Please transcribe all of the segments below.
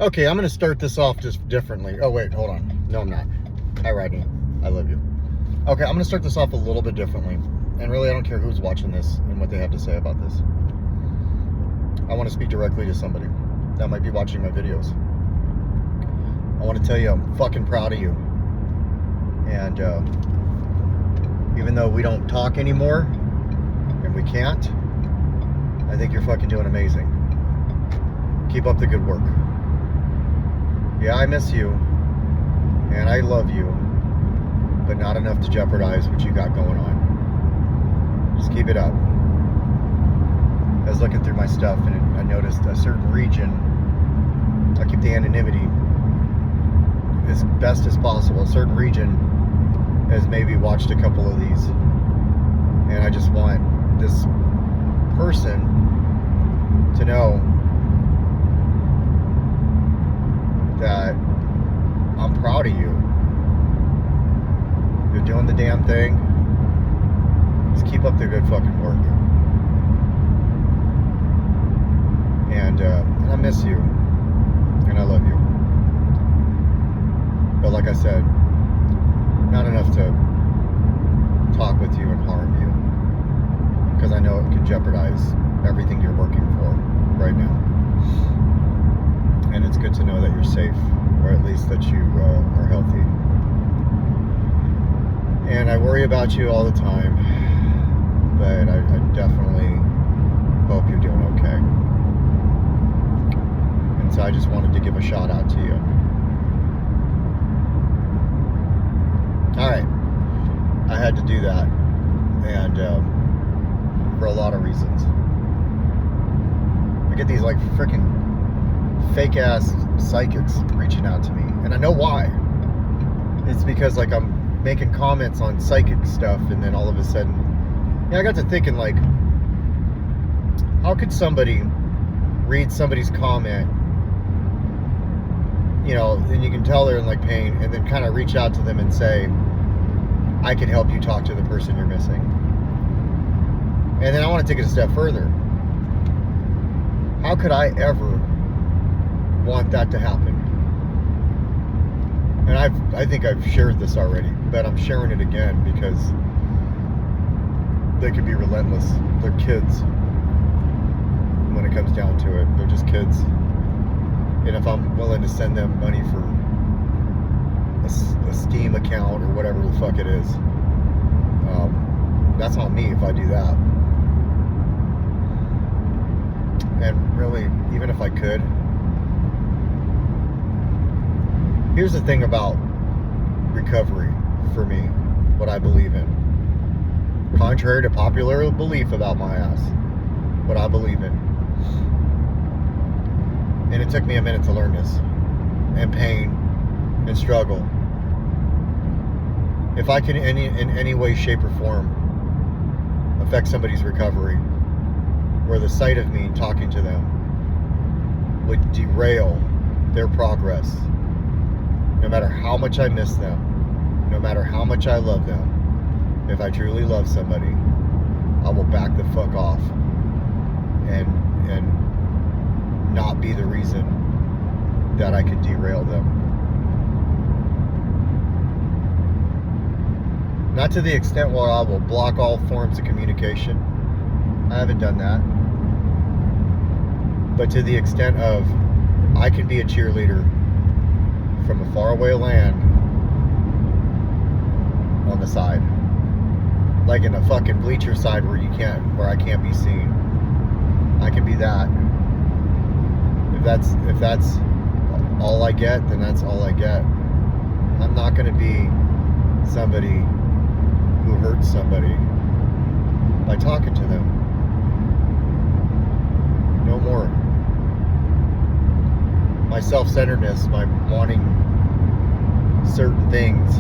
Okay, I'm gonna start this off just differently. Oh wait, hold on. No, I'm not. Hi, Rodney. I love you. Okay, I'm gonna start this off a little bit differently. And really, I don't care who's watching this and what they have to say about this. I want to speak directly to somebody that might be watching my videos. I want to tell you I'm fucking proud of you. And even though we don't talk anymore, and we can't, I think you're fucking doing amazing. Keep up the good work. Yeah, I miss you, and I love you, but not enough to jeopardize what you got going on. Just keep it up. I was looking through my stuff, and I noticed a certain region. I keep the anonymity as best as possible. A certain region has maybe watched a couple of these, and I just want this person to know that I'm proud of you. You're doing the damn thing. Just keep up the good fucking work. And I miss you, and I love you. But like I said, not enough to talk with you and harm you, because I know it could jeopardize everything you're working for right now. And it's good to know that you're safe, or at least that you are healthy. And I worry about you all the time, but I definitely hope you're doing okay. And so I just wanted to give a shout out to you. Alright, I had to do that, and for a lot of reasons. I get these like freaking fake ass psychics reaching out to me, and I know why. It's because like I'm making comments on psychic stuff, and then all of a sudden, I got to thinking, like, how could somebody read somebody's comment, and you can tell they're in like pain, and then kind of reach out to them and say, I can help you talk to the person you're missing. And then I want to take it a step further. How could I ever want that to happen? And I think I've shared this already, but I'm sharing it again because they can be relentless. They're kids. When it comes down to it, they're just kids. And if I'm willing to send them money for a Steam account or whatever the fuck it is, that's on me if I do that. And really, even if I could, here's the thing about recovery for me, what I believe in. Contrary to popular belief about my ass, what I believe in. And it took me a minute to learn this. And pain and struggle. If I can in any way, shape, or form affect somebody's recovery, where the sight of me talking to them would derail their progress, no matter how much I miss them, no matter how much I love them, if I truly love somebody, I will back the fuck off and not be the reason that I could derail them. Not to the extent where I will block all forms of communication. I haven't done that. But to the extent of I can be a cheerleader from a faraway land on the side. Like in a fucking bleacher side where I can't be seen. I can be that. If that's all I get, then that's all I get. I'm not gonna be somebody who hurts somebody by talking to them. No more. My self-centeredness, my wanting certain things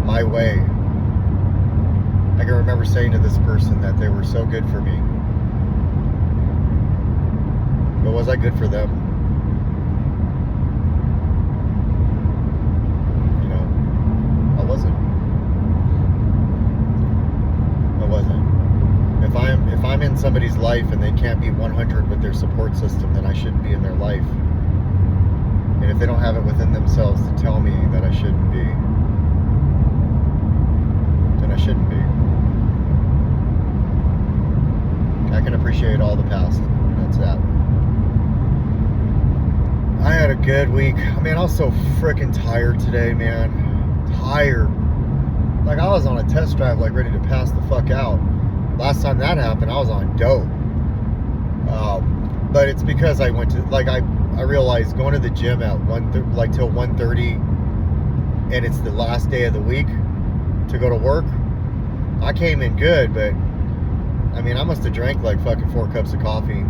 my way. I can remember saying to this person that they were so good for me. But was I good for them? I wasn't. If I'm in somebody's life and they can't be 100 with their support system, then I shouldn't be in their life. And if they don't have it within themselves to tell me that I shouldn't be, then I shouldn't be. I can appreciate all the past. That's that. I had a good week. I mean, I was so freaking tired today, man. Tired. Like, I was on a test drive, like, ready to pass the fuck out. Last time that happened, I was on dope. But it's because I went to, like, I realized going to the gym at till 1:30, and it's the last day of the week to go to work. I came in good, but I mean, I must have drank like fucking 4 cups of coffee,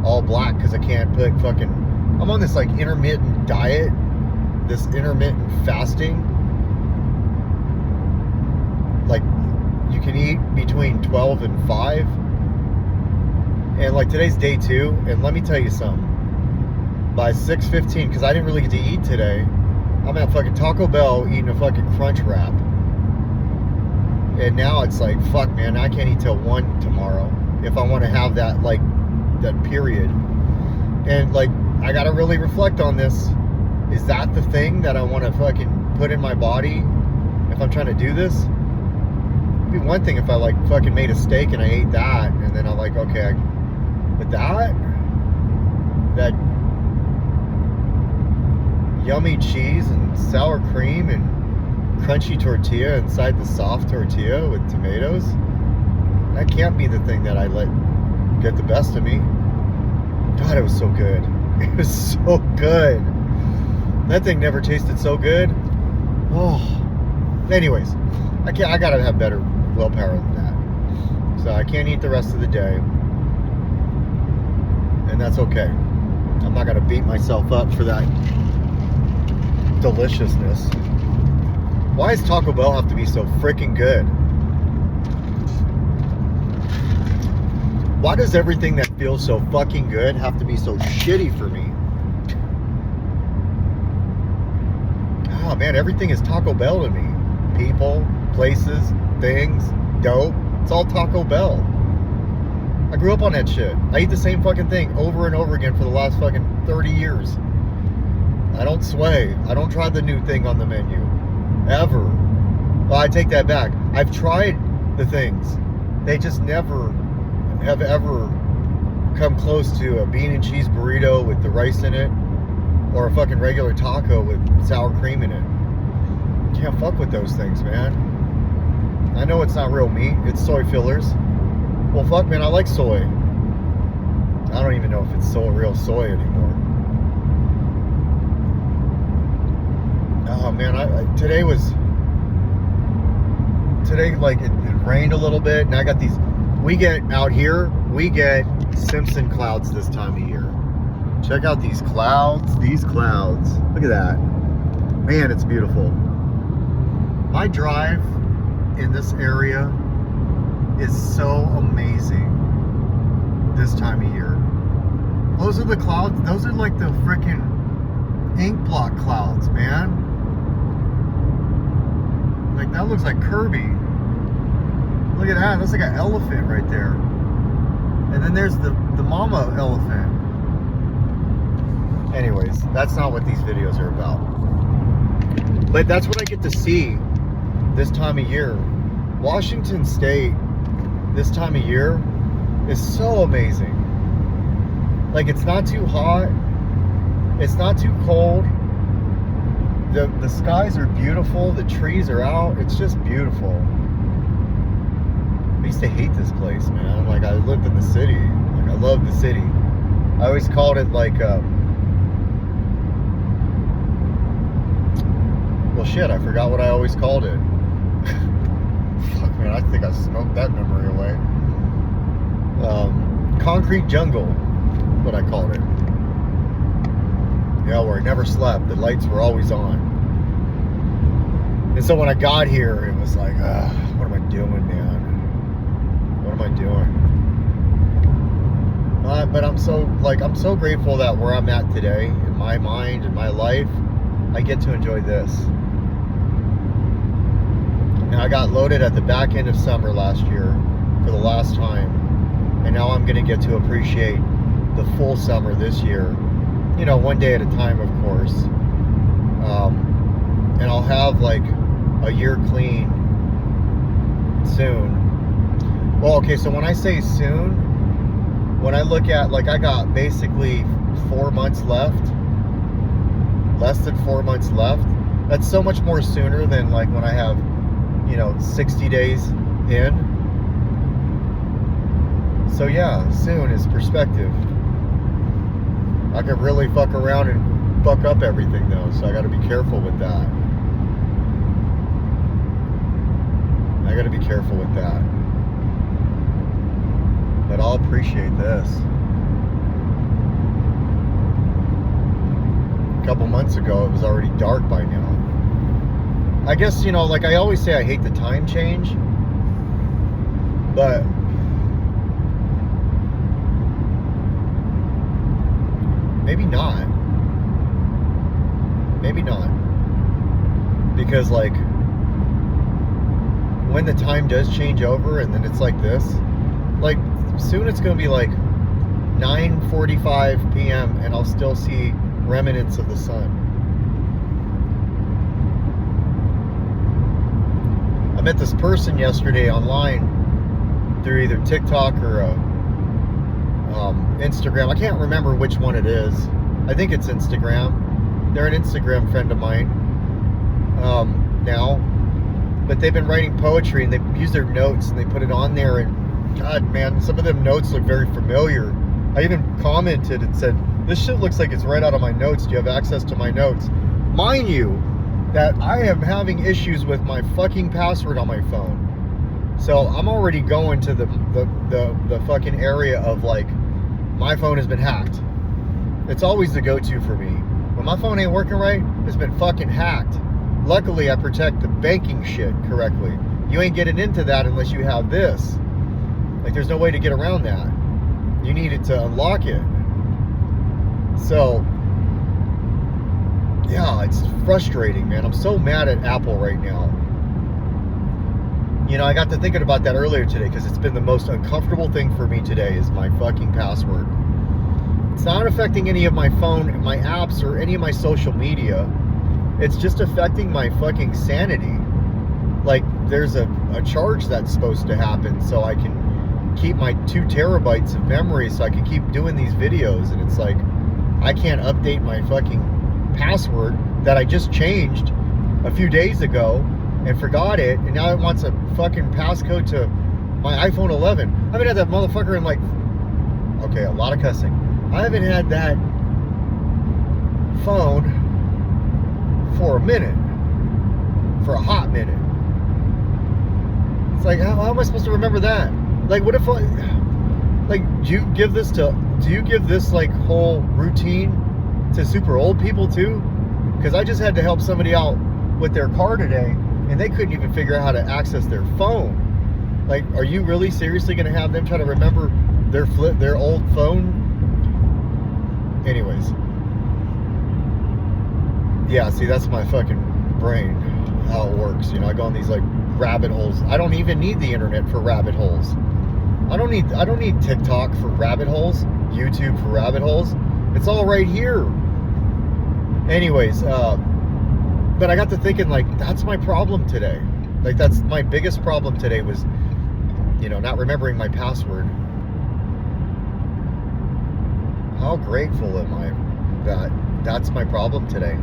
all black, because I can't put fucking, I'm on this like intermittent diet, this intermittent fasting. Like, you can eat between 12 and 5. And like, today's day 2, and let me tell you something. By 6:15, because I didn't really get to eat today, I'm at fucking Taco Bell eating a fucking Crunch Wrap. And now it's like, fuck, man, I can't eat till 1 tomorrow if I want to have that, like, that period. And like, I gotta really reflect on this. Is that the thing that I want to fucking put in my body if I'm trying to do this? It'd be one thing if I like fucking made a steak and I ate that, and then I'm like, okay, but that yummy cheese and sour cream and crunchy tortilla inside the soft tortilla with tomatoes, that can't be the thing that I let get the best of me. God, it was so good. It was so good. That thing never tasted so good. Oh. Anyways, I gotta have better willpower than that. So I can't eat the rest of the day. And that's okay. I'm not gonna beat myself up for that deliciousness. Why does Taco Bell have to be so freaking good? Why does everything that feels so fucking good have to be so shitty for me? Oh man, everything is Taco Bell to me. People, places, things, dope. It's all Taco Bell. I grew up on that shit. I eat the same fucking thing over and over again for the last fucking 30 years. I don't sway. I don't try the new thing on the menu. Ever. Well, I take that back. I've tried the things. They just never have ever come close to a bean and cheese burrito with the rice in it, or a fucking regular taco with sour cream in it. Can't fuck with those things, man. I know it's not real meat. It's soy fillers. Well, fuck, man, I like soy. I don't even know if it's real soy anymore. Oh man, today like it rained a little bit, and I got these. We get Simpson clouds this time of year. Check out these clouds. These clouds. Look at that. Man, it's beautiful. My drive in this area is so amazing this time of year. Those are the clouds. Those are like the freaking ink blot clouds, man. Like, that looks like Kirby. Look at that. That's like an elephant right there. And then there's the mama elephant. Anyways, that's not what these videos are about. But that's what I get to see this time of year. Washington State this time of year is so amazing. Like, it's not too hot. It's not too cold. The skies are beautiful. The trees are out. It's just beautiful. I used to hate this place, man. Like, I lived in the city. Like, I love the city. I always called it like, well, shit, I forgot what I always called it. Fuck, man, I think I smoked that memory away. Concrete jungle, what I called it. Yeah, where I never slept. The lights were always on. And so when I got here, it was like, what am I doing, man? What am I doing? But I'm so grateful that where I'm at today, in my mind, in my life, I get to enjoy this. Now, I got loaded at the back end of summer last year for the last time. And now I'm going to get to appreciate the full summer this year you know, one day at a time, of course. And I'll have like a year clean soon. Well, okay, so when I say soon, when I look at, like, I got basically 4 months left, less than 4 months left. That's so much more sooner than like when I have, you know, 60 days in. So yeah, soon is perspective. I could really fuck around and fuck up everything though, so I gotta be careful with that. I gotta be careful with that. But I'll appreciate this. A couple months ago, it was already dark by now. I guess, you know, like I always say, I hate the time change. But maybe not. Maybe not. Because, like, when the time does change over and then it's like this, like, soon it's going to be like 9:45 p.m. and I'll still see remnants of the sun. I met this person yesterday online through either TikTok or Instagram. I can't remember which one it is. I think it's Instagram. They're an Instagram friend of mine now. But they've been writing poetry and they use their notes and they put it on there, and God, man, some of them notes look very familiar. I even commented and said, this shit looks like it's right out of my notes. Do you have access to my notes? Mind you, that I am having issues with my fucking password on my phone. So I'm already going to the fucking area of like, my phone has been hacked. It's always the go-to for me. When my phone ain't working right, it's been fucking hacked. Luckily, I protect the banking shit correctly. You ain't getting into that unless you have this. Like, there's no way to get around that. You needed to unlock it. So, yeah, it's frustrating, man. I'm so mad at Apple right now. You know, I got to thinking about that earlier today because it's been the most uncomfortable thing for me today is my fucking password. It's not affecting any of my phone, my apps, or any of my social media. It's just affecting my fucking sanity. Like, there's a charge that's supposed to happen so I can keep my 2 terabytes of memory so I can keep doing these videos, and it's like I can't update my fucking password that I just changed a few days ago and forgot it, and now it wants a fucking passcode to my iPhone 11. I haven't had that motherfucker in like, okay, a lot of cussing. I haven't had that phone for a minute, for a hot minute. It's like, how am I supposed to remember that? Like, what if I, like, do you give this like whole routine to super old people too? Because I just had to help somebody out with their car today and they couldn't even figure out how to access their phone. Like, are you really seriously going to have them try to remember their old phone? Anyways. Yeah, see, that's my fucking brain, how it works. You know, I go on these like rabbit holes. I don't even need the internet for rabbit holes. I don't need TikTok for rabbit holes, YouTube for rabbit holes. It's all right here. Anyways, but I got to thinking, like, that's my problem today. Like, that's my biggest problem today was, you know, not remembering my password. How grateful am I that that's my problem today?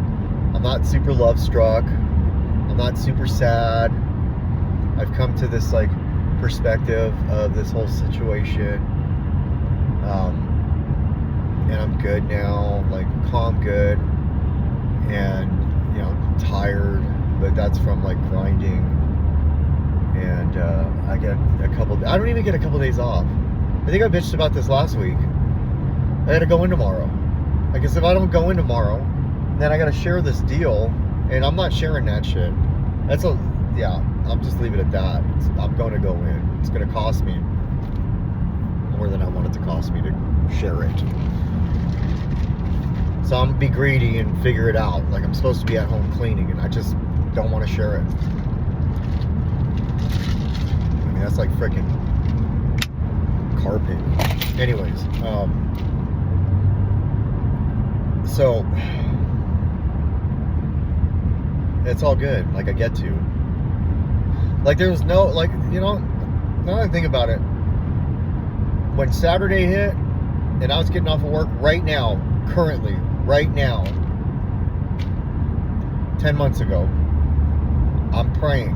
I'm not super love struck. I'm not super sad. I've come to this like perspective of this whole situation. And I'm good now, like calm good. And, you know, tired, but that's from like grinding. And I get I don't even get a couple days off. I think I bitched about this last week. I gotta go in tomorrow. I guess if I don't go in tomorrow, then I gotta share this deal, and I'm not sharing that shit. Yeah, I'll just leave it at that. I'm gonna go in. It's gonna cost me more than I want it to cost me to share it. So I'm gonna be greedy and figure it out. Like, I'm supposed to be at home cleaning, and I just don't want to share it. I mean, that's like freaking carpet. Anyways, So it's all good. Like, I get to. Like, there was no, like, you know, now that I think about it, when Saturday hit and I was getting off of work right now, currently, right now, 10 months ago, I'm praying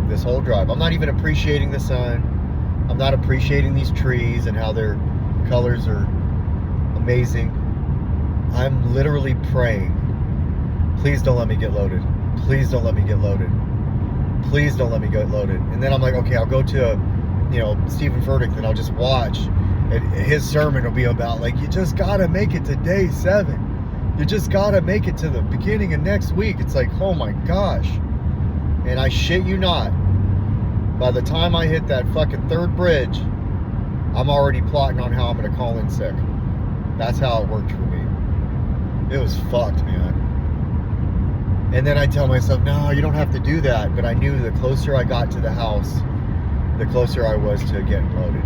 this whole drive. I'm not even appreciating the sun. I'm not appreciating these trees and how their colors are amazing. I'm literally praying, please don't let me get loaded. Please don't let me get loaded. Please don't let me get loaded. And then I'm like, okay, I'll go to, you know, Stephen Furtick, and I'll just watch. And his sermon will be about, like, you just got to make it to day 7. You just got to make it to the beginning of next week. It's like, oh my gosh. And I shit you not, by the time I hit that fucking third bridge, I'm already plotting on how I'm going to call in sick. That's how it worked for me. It was fucked, man. And then I tell myself, no, you don't have to do that. But I knew the closer I got to the house, the closer I was to getting loaded.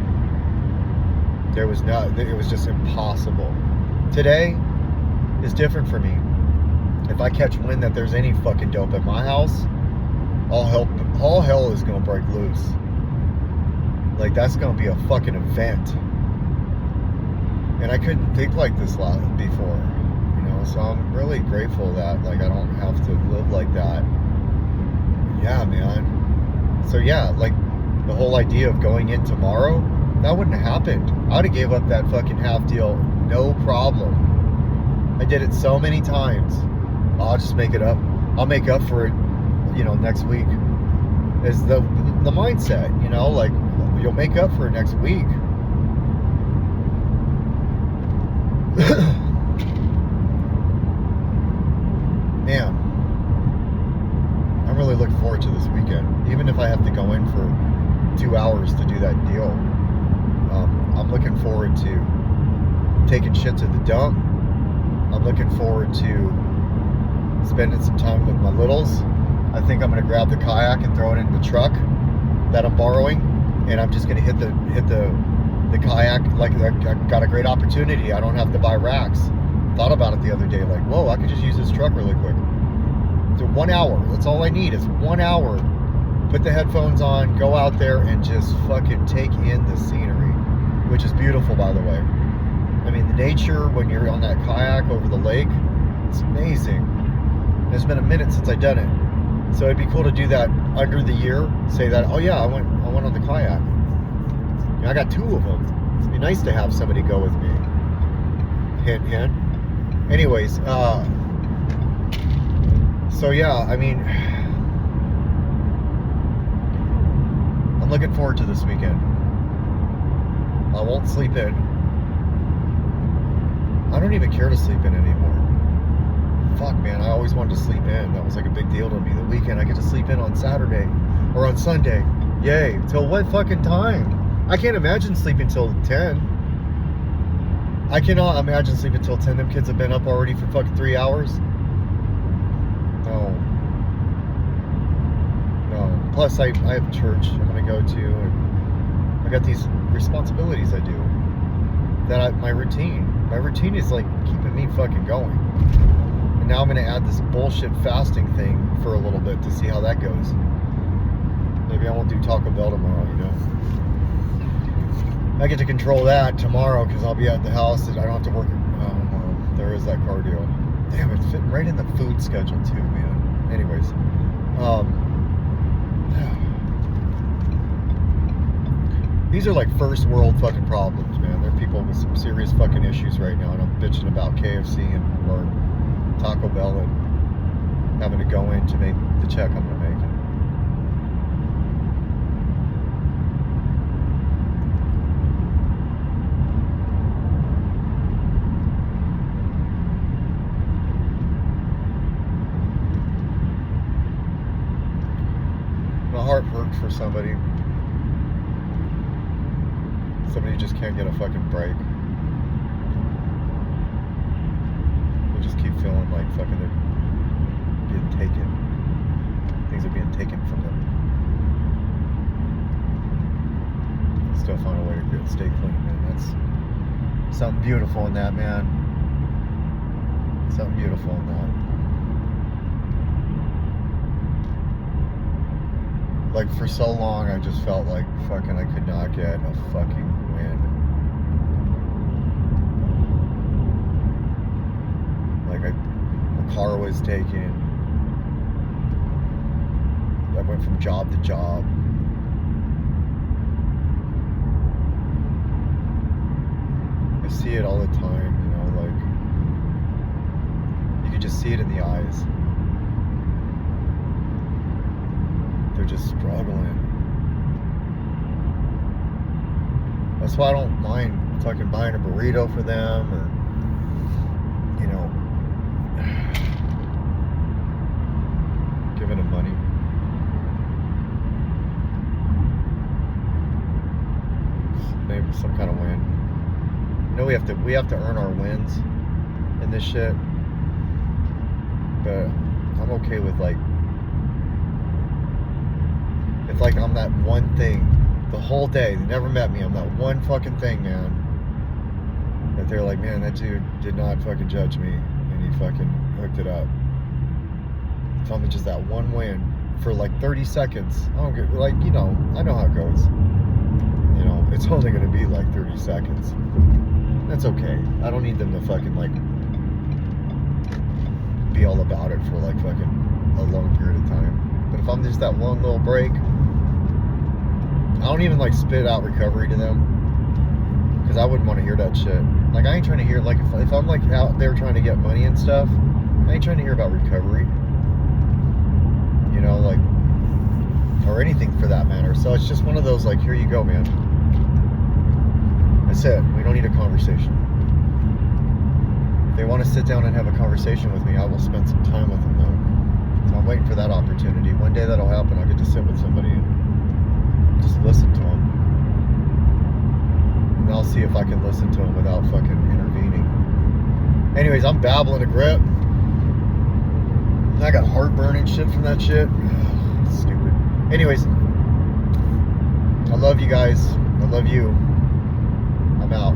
It was just impossible. Today is different for me. If I catch wind that there's any fucking dope at my house, all hell is gonna break loose. Like, that's gonna be a fucking event. And I couldn't think like this before, you know. So I'm really grateful that, like, I don't have to live like that. Yeah, man. So yeah, like, the whole idea of going in tomorrow, that wouldn't have happened. I would have gave up that fucking half deal, no problem. I did it so many times. I'll just make it up. I'll make up for it, you know, next week. Is the mindset, you know, like, you'll make up for it next week. Man, I'm really looking forward to this weekend. Even if I have to go in for 2 hours to do that deal, I'm looking forward to taking shit to the dump. I'm looking forward to spending some time with my littles. I think I'm gonna grab the kayak and throw it in the truck that I'm borrowing, and I'm just gonna hit the kayak. Like, I got a great opportunity. I don't have to buy racks. Thought about it the other day, like, whoa, I could just use this truck really quick. So 1 hour, that's all I need is 1 hour. Put the headphones on, go out there and just fucking take in the scenery, which is beautiful, by the way. I mean, the nature when you're on that kayak over the lake, it's amazing. It's been a minute since I've done it. So it'd be cool to do that under the year. Say that, oh yeah, I went on the kayak. You know, I got 2 of them. It'd be nice to have somebody go with me. Hint, hint. Anyways, so yeah, I mean, I'm looking forward to this weekend. I won't sleep in. I don't even care to sleep in anymore. Fuck, man, I always wanted to sleep in. That was like a big deal to me. The weekend, I get to sleep in on Saturday or on Sunday. Yay. Till what fucking time? I can't imagine sleeping till 10. I cannot imagine sleeping till 10. Them kids have been up already for fucking 3 hours. No. Plus, I have church I'm going to go to, and I got these responsibilities I do. My routine is like keeping me fucking going. And now I'm going to add this bullshit fasting thing for a little bit to see how that goes. Maybe I won't do Taco Bell tomorrow, you know. I get to control that tomorrow because I'll be at the house and I don't have to work. Oh, there is that car deal. Damn, it's fitting right in the food schedule too, man. Anyways, these are like first world fucking problems, man. There are people with some serious fucking issues right now, and I'm bitching about KFC or Taco Bell and having to go in to make the check I'm gonna make. My heart hurts for somebody just can't get a fucking break. They just keep feeling like fucking they're being taken. Things are being taken from them. Still find a way to stay clean, man. That's something beautiful in that, man. Something beautiful in that. Like, for so long, I just felt like fucking I could not get a fucking win. Like, my car was taken. I went from job to job. I see it all the time, you know, like, you can just see it in the eyes. They're just struggling. That's why I don't mind fucking buying a burrito for them, or, you know, giving them money. Maybe some kind of win. You know, we have to earn our wins in this shit. But I'm okay with, like, if like I'm that one thing the whole day, they never met me, I'm that one fucking thing, man, that they're like, man, that dude did not fucking judge me and he fucking hooked it up. If I'm just that one win for like 30 seconds, I don't get, like, you know, I know how it goes. You know, it's only gonna be like 30 seconds. That's okay. I don't need them to fucking, like, be all about it for like fucking a long period of time. But if I'm just that one little break, I don't even like spit out recovery to them, because I wouldn't want to hear that shit. Like, I ain't trying to hear, like, if I'm like out there trying to get money and stuff, I ain't trying to hear about recovery, you know, like, or anything for that matter. So it's just one of those, like, here you go, man. That's it. We don't need a conversation. If they want to sit down and have a conversation with me, I will spend some time with them, though. So I'm waiting for that opportunity. One day that'll happen. I'll get to sit with somebody and just listen to them. And I'll see if I can listen to them without fucking intervening. Anyways, I'm babbling a grip. I got heartburn and shit from that shit. Stupid. Anyways, I love you guys. I love you. I'm out.